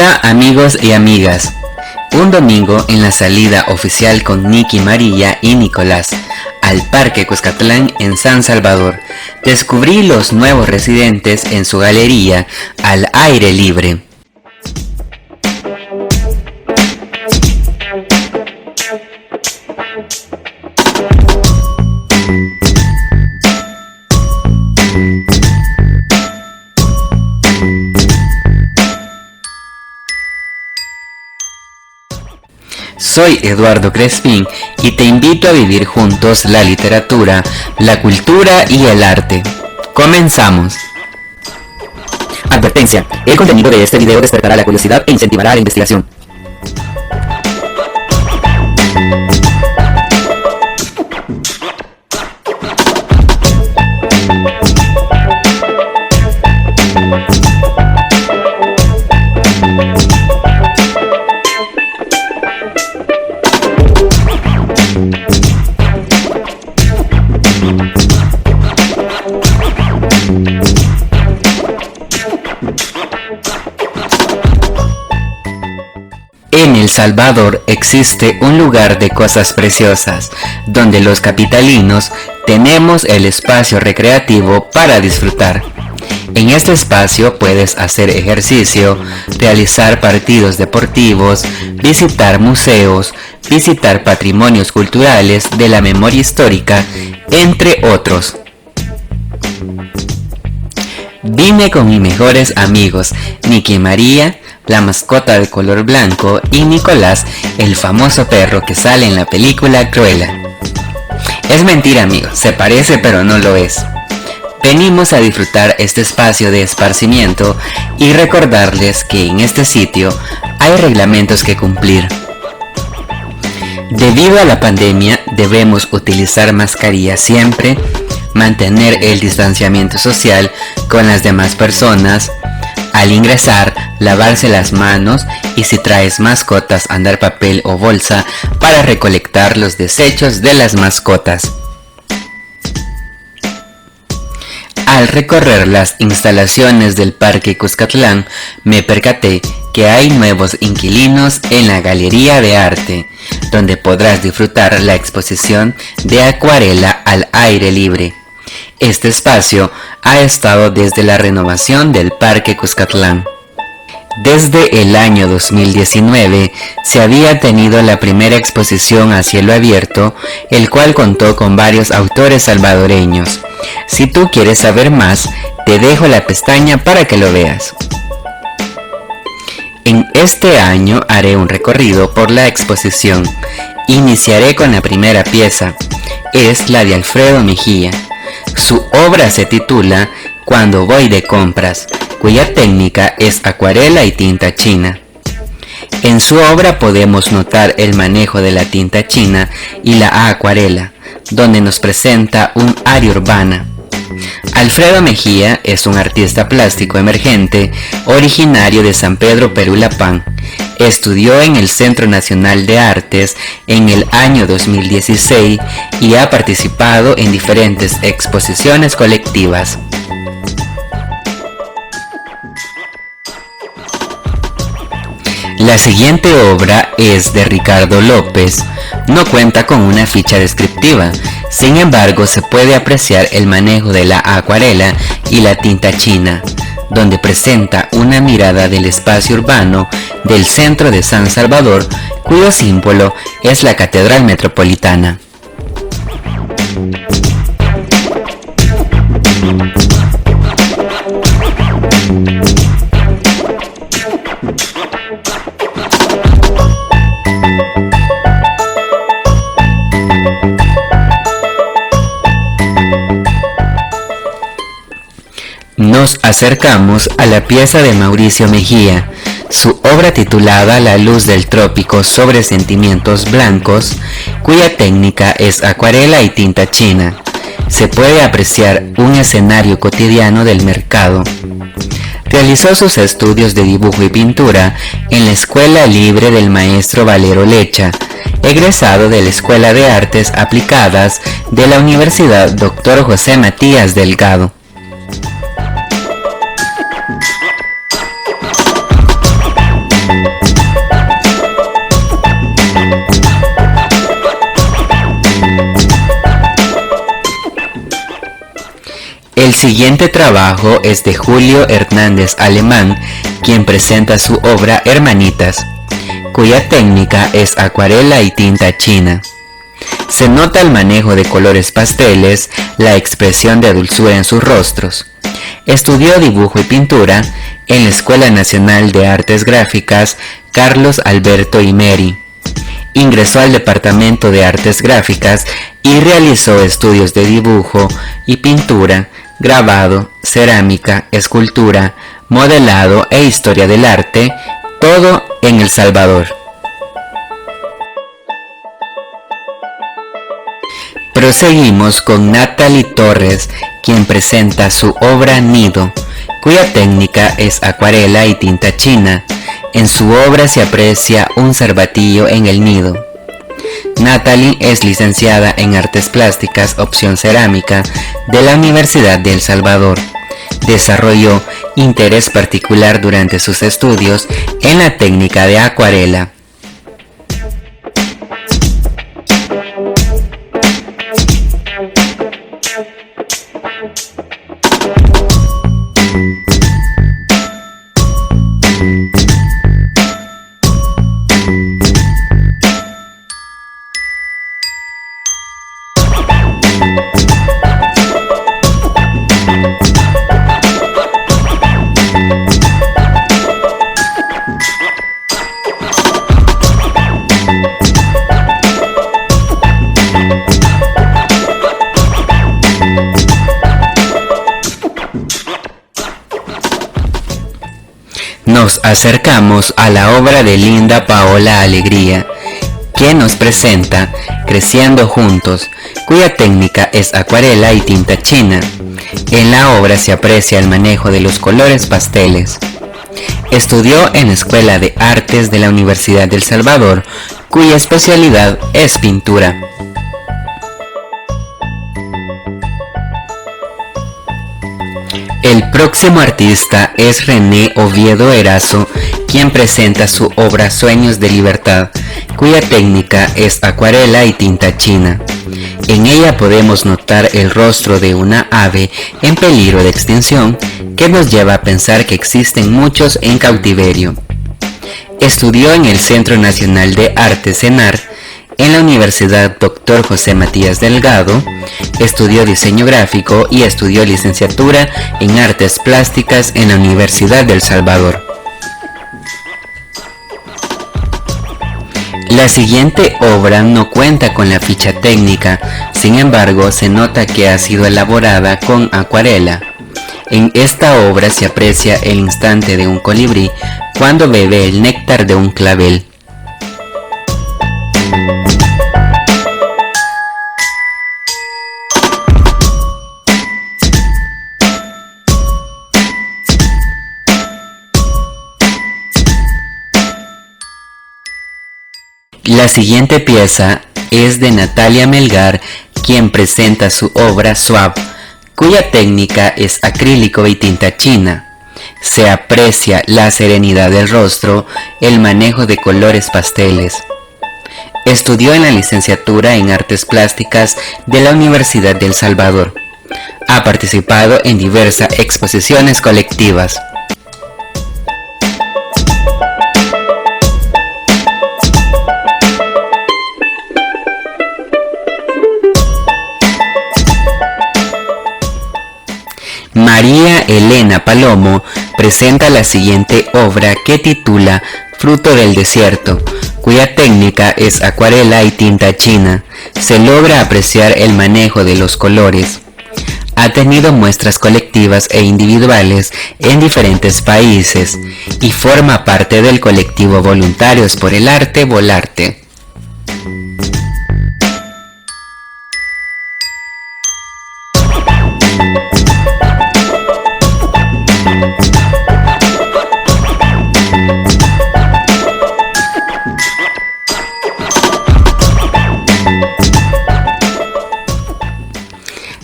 Hola amigos y amigas, un domingo en la salida oficial con Nicky María y Nicolás al Parque Cuscatlán en San Salvador, descubrí los nuevos residentes en su galería al aire libre. Soy Eduardo Crespín y te invito a vivir juntos la literatura, la cultura y el arte. ¡Comenzamos! Advertencia: el contenido de este video despertará la curiosidad e incentivará la investigación. En El Salvador existe un lugar de cosas preciosas, donde los capitalinos tenemos el espacio recreativo para disfrutar. En este espacio puedes hacer ejercicio, realizar partidos deportivos, visitar museos, visitar patrimonios culturales de la memoria histórica, entre otros. Vine con mis mejores amigos, Nicky María, la mascota de color blanco, y Nicolás, el famoso perro que sale en la película Cruella. Es mentira, amigos, se parece pero no lo es. Venimos a disfrutar este espacio de esparcimiento y recordarles que en este sitio hay reglamentos que cumplir. Debido a la pandemia debemos utilizar mascarilla siempre, mantener el distanciamiento social con las demás personas, al ingresar lavarse las manos y si traes mascotas andar papel o bolsa para recolectar los desechos de las mascotas. Al recorrer las instalaciones del Parque Cuscatlán me percaté que hay nuevos inquilinos en la Galería de Arte, donde podrás disfrutar la exposición de acuarela al aire libre. Este espacio ha estado desde la renovación del Parque Cuscatlán. Desde el año 2019 se había tenido la primera exposición a cielo abierto, el cual contó con varios autores salvadoreños. Si tú quieres saber más, te dejo la pestaña para que lo veas. En este año haré un recorrido por la exposición. Iniciaré con la primera pieza, es la de Alfredo Mejía. Su obra se titula Cuando voy de compras, cuya técnica es acuarela y tinta china. En su obra podemos notar el manejo de la tinta china y la acuarela, donde nos presenta un área urbana. Alfredo Mejía es un artista plástico emergente originario de San Pedro Perulapán. Estudió en el Centro Nacional de Artes en el año 2016 y ha participado en diferentes exposiciones colectivas. La siguiente obra es de Ricardo López. No cuenta con una ficha descriptiva, sin embargo se puede apreciar el manejo de la acuarela y la tinta china, donde presenta una mirada del espacio urbano del centro de San Salvador, cuyo símbolo es la Catedral Metropolitana. Nos acercamos a la pieza de Mauricio Mejía, su obra titulada La luz del trópico sobre sentimientos blancos, cuya técnica es acuarela y tinta china. Se puede apreciar un escenario cotidiano del mercado. Realizó sus estudios de dibujo y pintura en la Escuela Libre del maestro Valero Lecha, egresado de la Escuela de Artes Aplicadas de la Universidad Dr. José Matías Delgado. El siguiente trabajo es de Julio Hernández Alemán, quien presenta su obra Hermanitas, cuya técnica es acuarela y tinta china. Se nota el manejo de colores pasteles, la expresión de dulzura en sus rostros. Estudió dibujo y pintura en la Escuela Nacional de Artes Gráficas Carlos Alberto Imeri. Ingresó al Departamento de Artes Gráficas y realizó estudios de dibujo y pintura, grabado, cerámica, escultura, modelado e historia del arte, todo en El Salvador. Proseguimos con Natalie Torres, quien presenta su obra Nido, cuya técnica es acuarela y tinta china. En su obra se aprecia un cervatillo en el nido. Natalie es licenciada en Artes Plásticas, opción cerámica, de la Universidad de El Salvador. Desarrolló interés particular durante sus estudios en la técnica de acuarela. Nos acercamos a la obra de Linda Paola Alegría, quien nos presenta Creciendo Juntos, cuya técnica es acuarela y tinta china. En la obra se aprecia el manejo de los colores pasteles. Estudió en la Escuela de Artes de la Universidad de El Salvador, cuya especialidad es pintura. El próximo artista es René Oviedo Erazo, quien presenta su obra Sueños de Libertad, cuya técnica es acuarela y tinta china. En ella podemos notar el rostro de una ave en peligro de extinción, que nos lleva a pensar que existen muchos en cautiverio. Estudió en el Centro Nacional de Arte CENAR, en la Universidad Dr. José Matías Delgado, estudió diseño gráfico y estudió licenciatura en Artes Plásticas en la Universidad de El Salvador. La siguiente obra no cuenta con la ficha técnica, sin embargo se nota que ha sido elaborada con acuarela. En esta obra se aprecia el instante de un colibrí cuando bebe el néctar de un clavel. La siguiente pieza es de Natalia Melgar, quien presenta su obra Swab, cuya técnica es acrílico y tinta china. Se aprecia la serenidad del rostro, el manejo de colores pasteles. Estudió en la licenciatura en Artes Plásticas de la Universidad de El Salvador. Ha participado en diversas exposiciones colectivas. María Elena Palomo presenta la siguiente obra que titula Fruto del Desierto, cuya técnica es acuarela y tinta china. Se logra apreciar el manejo de los colores. Ha tenido muestras colectivas e individuales en diferentes países y forma parte del colectivo Voluntarios por el Arte Volarte.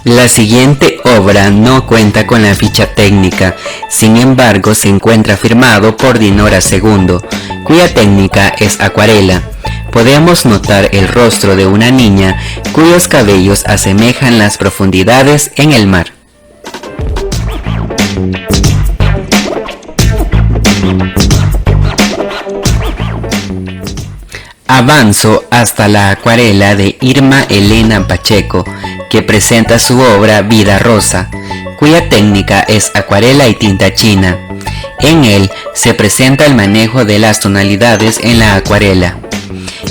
La siguiente obra no cuenta con la ficha técnica, sin embargo se encuentra firmado por Dinora II, cuya técnica es acuarela. Podemos notar el rostro de una niña cuyos cabellos asemejan las profundidades en el mar. Avanzo hasta la acuarela de Irma Elena Pacheco, que presenta su obra Vida Rosa, cuya técnica es acuarela y tinta china. En él se presenta el manejo de las tonalidades en la acuarela.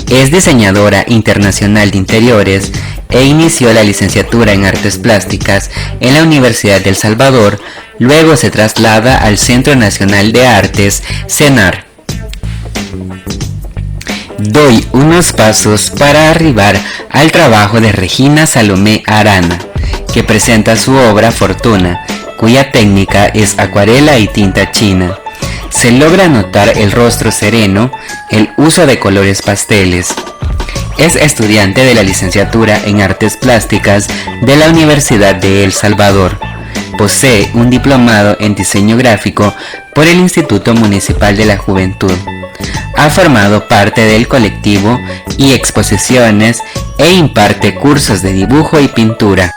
Es diseñadora internacional de interiores e inició la licenciatura en Artes Plásticas en la Universidad de El Salvador, luego se traslada al Centro Nacional de Artes, CENAR. Doy unos pasos para arribar al trabajo de Regina Salomé Arana, que presenta su obra Fortuna, cuya técnica es acuarela y tinta china. Se logra notar el rostro sereno, el uso de colores pasteles. Es estudiante de la licenciatura en Artes Plásticas de la Universidad de El Salvador. Posee un diplomado en diseño gráfico por el Instituto Municipal de la Juventud. Ha formado parte del colectivo y exposiciones e imparte cursos de dibujo y pintura.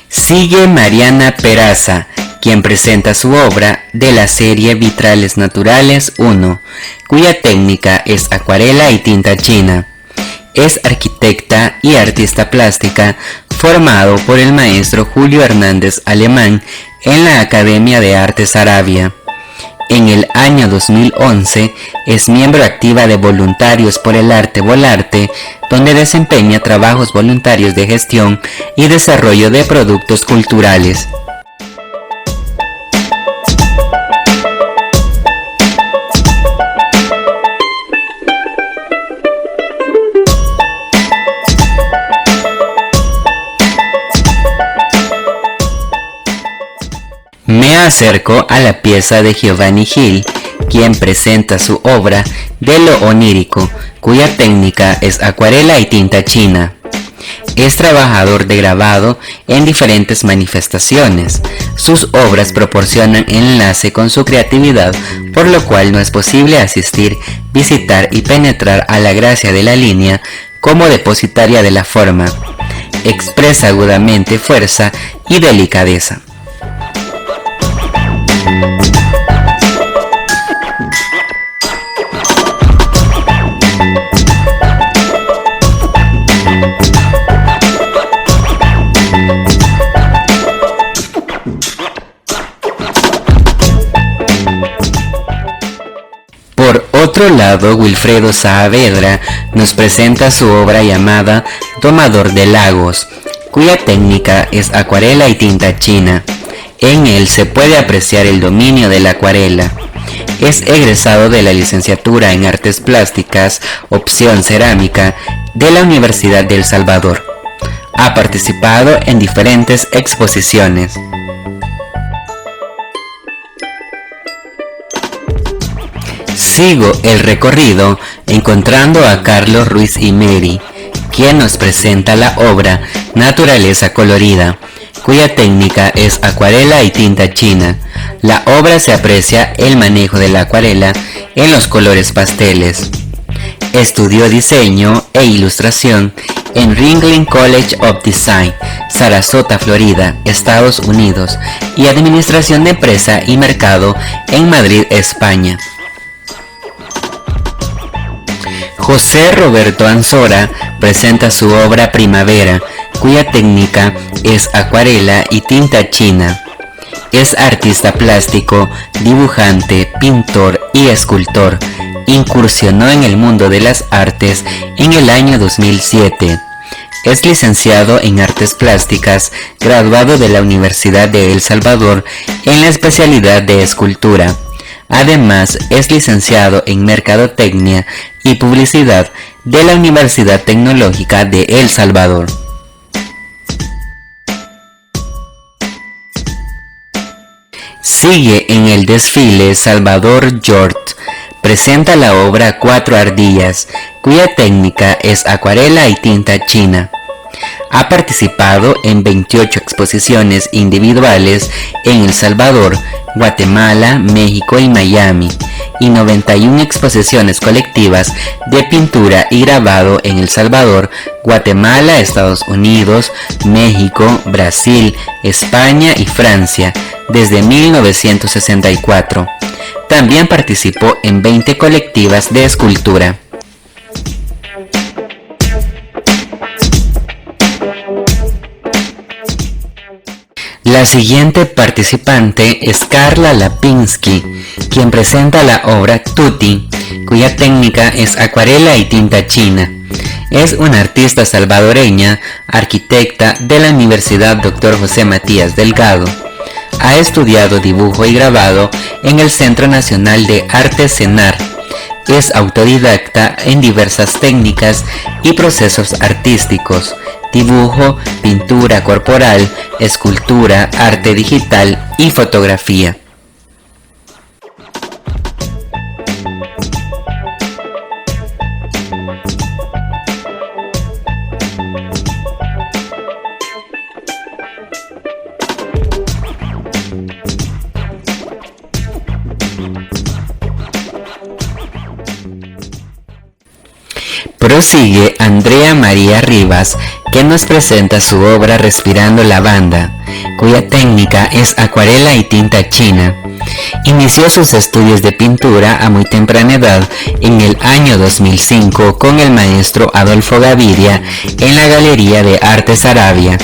Sigue Mariana Peraza, quien presenta su obra de la serie Vitrales Naturales 1, cuya técnica es acuarela y tinta china. Es arquitecta y artista plástica, formado por el maestro Julio Hernández Alemán en la Academia de Artes Arabia. En el año 2011 es miembro activa de Voluntarios por el Arte Volarte, donde desempeña trabajos voluntarios de gestión y desarrollo de productos culturales. Me acerco a la pieza de Giovanni Gil, quien presenta su obra de lo onírico, cuya técnica es acuarela y tinta china. Es trabajador de grabado en diferentes manifestaciones. Sus obras proporcionan enlace con su creatividad, por lo cual no es posible asistir, visitar y penetrar a la gracia de la línea como depositaria de la forma. Expresa agudamente fuerza y delicadeza. Por otro lado, Wilfredo Saavedra nos presenta su obra llamada Domador de Lagos, cuya técnica es acuarela y tinta china. En él se puede apreciar el dominio de la acuarela. Es egresado de la licenciatura en Artes Plásticas, opción Cerámica, de la Universidad de El Salvador. Ha participado en diferentes exposiciones. Sigo el recorrido encontrando a Carlos Ruiz y Meri, quien nos presenta la obra Naturaleza Colorida, cuya técnica es acuarela y tinta china. La obra se aprecia el manejo de la acuarela en los colores pasteles. Estudió diseño e ilustración en Ringling College of Design, Sarasota, Florida, Estados Unidos, y administración de empresa y mercado en Madrid, España. José Roberto Ansora presenta su obra Primavera, cuya técnica es acuarela y tinta china. Es artista plástico, dibujante, pintor y escultor. Incursionó en el mundo de las artes en el año 2007. Es licenciado en Artes Plásticas, graduado de la Universidad de El Salvador en la especialidad de escultura. Además, es licenciado en Mercadotecnia y Publicidad de la Universidad Tecnológica de El Salvador. Sigue en el desfile Salvador Yort. Presenta la obra Cuatro Ardillas, cuya técnica es acuarela y tinta china. Ha participado en 28 exposiciones individuales en El Salvador, Guatemala, México y Miami, y 91 exposiciones colectivas de pintura y grabado en El Salvador, Guatemala, Estados Unidos, México, Brasil, España y Francia desde 1964. También participó en 20 colectivas de escultura. La siguiente participante es Carla Lapinski, quien presenta la obra Tutti, cuya técnica es acuarela y tinta china. Es una artista salvadoreña, arquitecta de la Universidad Dr. José Matías Delgado. Ha estudiado dibujo y grabado en el Centro Nacional de Arte CENAR. Es autodidacta en diversas técnicas y procesos artísticos: dibujo, pintura corporal, escultura, arte digital y fotografía. Prosigue Andrea María Rivas, que nos presenta su obra Respirando Lavanda, cuya técnica es acuarela y tinta china. Inició sus estudios de pintura a muy temprana edad en el año 2005 con el maestro Adolfo Gaviria en la Galería de Arte Saravia.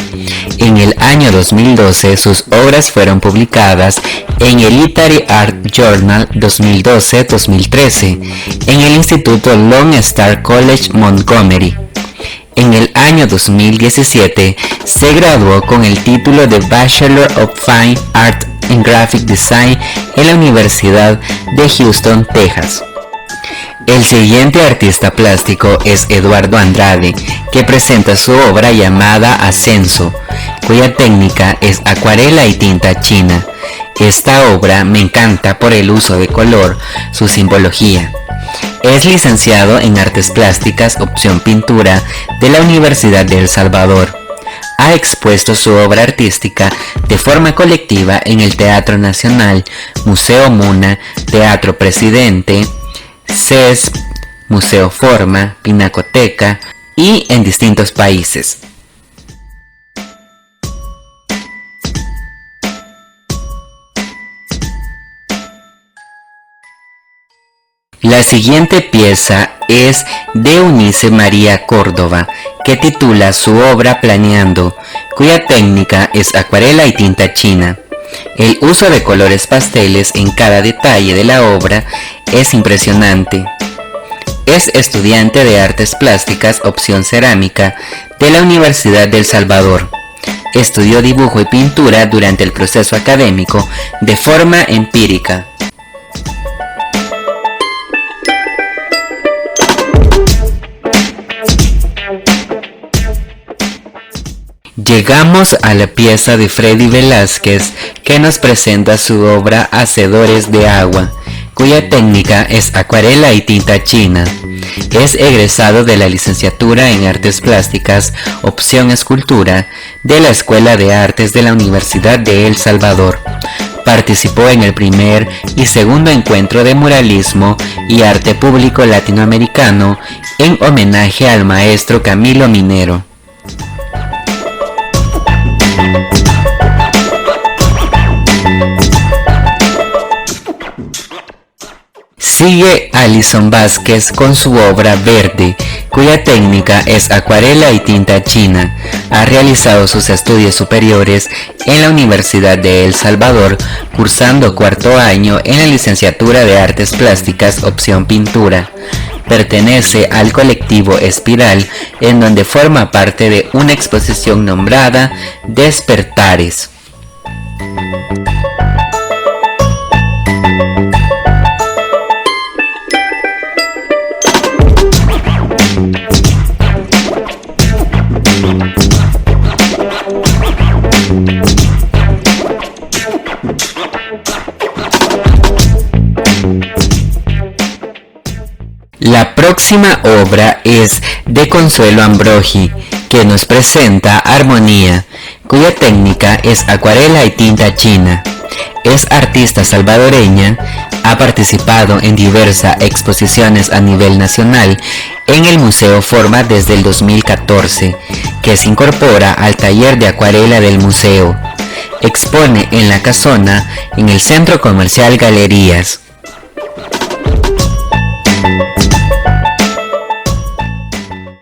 En el año 2012 sus obras fueron publicadas en el Literary Art Journal 2012-2013 en el Instituto Lone Star College Montgomery. En el año 2017 se graduó con el título de Bachelor of Fine Art in Graphic Design en la Universidad de Houston, Texas. El siguiente artista plástico es Eduardo Andrade, que presenta su obra llamada Ascenso, cuya técnica es acuarela y tinta china. Esta obra me encanta por el uso de color, su simbología. Es licenciado en Artes Plásticas, opción Pintura, de la Universidad de El Salvador. Ha expuesto su obra artística de forma colectiva en el Teatro Nacional, Museo Muna, Teatro Presidente, CESP, Museo Forma, Pinacoteca y en distintos países. La siguiente pieza es de Eunice María Córdoba, que titula su obra Planeando, cuya técnica es acuarela y tinta china. El uso de colores pasteles en cada detalle de la obra es impresionante. Es estudiante de Artes Plásticas, opción Cerámica, de la Universidad de El Salvador. Estudió dibujo y pintura durante el proceso académico de forma empírica. Llegamos a la pieza de Freddy Velázquez, que nos presenta su obra Hacedores de Agua, cuya técnica es acuarela y tinta china. Es egresado de la licenciatura en Artes Plásticas, opción Escultura, de la Escuela de Artes de la Universidad de El Salvador. Participó en el primer y segundo encuentro de muralismo y arte público latinoamericano en homenaje al maestro Camilo Minero. Sigue Alison Vázquez con su obra Verde, cuya técnica es acuarela y tinta china. Ha realizado sus estudios superiores en la Universidad de El Salvador, cursando cuarto año en la licenciatura de Artes Plásticas, opción Pintura. Pertenece al colectivo Espiral, en donde forma parte de una exposición nombrada Despertares. La próxima obra es de Consuelo Ambrogi, que nos presenta Armonía, cuya técnica es acuarela y tinta china. Es artista salvadoreña, ha participado en diversas exposiciones a nivel nacional en el Museo Forma desde el 2014, que se incorpora al taller de acuarela del museo. Expone en La Casona, en el Centro Comercial Galerías.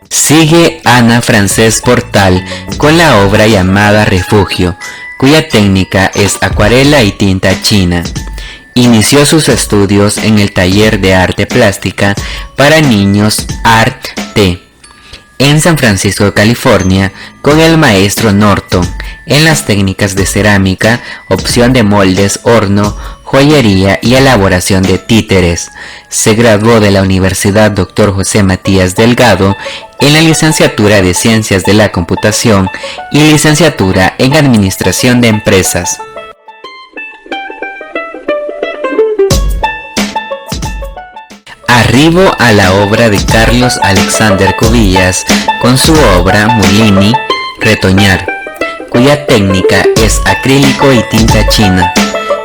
Sigue Ana Francés Portal con la obra llamada Refugio, cuya técnica es acuarela y tinta china. Inició sus estudios en el taller de arte plástica para niños Art-T en San Francisco, California, con el maestro Norton en las técnicas de cerámica, opción de moldes, horno, joyería y elaboración de títeres. Se graduó de la Universidad Dr. José Matías Delgado en la licenciatura de Ciencias de la Computación y licenciatura en Administración de Empresas. Arribo a la obra de Carlos Alexander Cubillas con su obra Mulini, Retoñar, cuya técnica es acrílico y tinta china.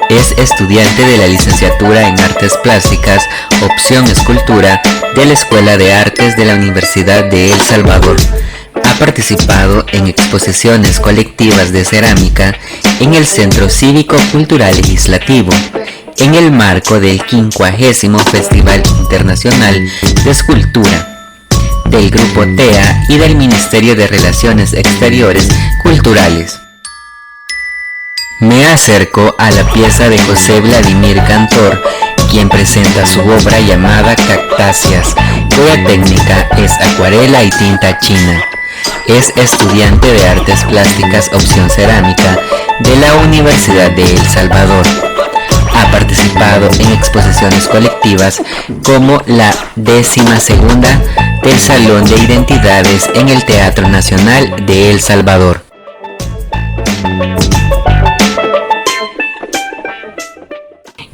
Es estudiante de la licenciatura en Artes Plásticas, opción Escultura, de la Escuela de Artes de la Universidad de El Salvador. Ha participado en exposiciones colectivas de cerámica en el Centro Cívico Cultural Legislativo, en el marco del 50º Festival Internacional de Escultura, del Grupo TEA y del Ministerio de Relaciones Exteriores Culturales. Me acerco a la pieza de José Vladimir Cantor, quien presenta su obra llamada Cactáceas, cuya técnica es acuarela y tinta china. Es estudiante de Artes Plásticas opción Cerámica de la Universidad de El Salvador. Ha participado en exposiciones colectivas como la 12ª del Salón de Identidades en el Teatro Nacional de El Salvador.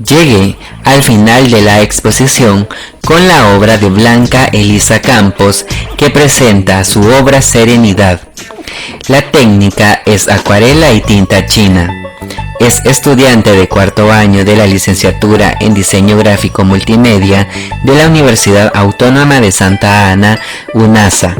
Llegué al final de la exposición con la obra de Blanca Elisa Campos, que presenta su obra Serenidad. La técnica es acuarela y tinta china. Es estudiante de cuarto año de la licenciatura en Diseño Gráfico Multimedia de la Universidad Autónoma de Santa Ana, UNASA.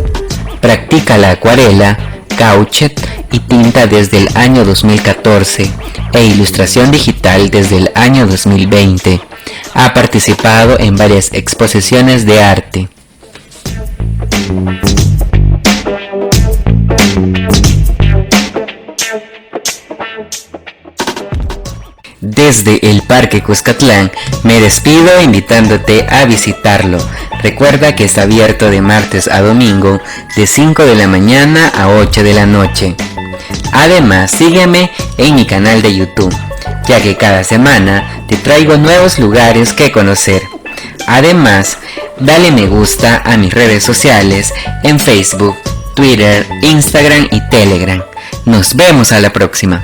Practica la acuarela, gouache y tinta desde el año 2014 e ilustración digital desde el año 2020. Ha participado en varias exposiciones de arte. Desde el Parque Cuscatlán me despido invitándote a visitarlo. Recuerda que está abierto de martes a domingo de 5 de la mañana a 8 de la noche. Además, sígueme en mi canal de YouTube, ya que cada semana te traigo nuevos lugares que conocer. Además, dale me gusta a mis redes sociales en Facebook, Twitter, Instagram y Telegram. Nos vemos a la próxima.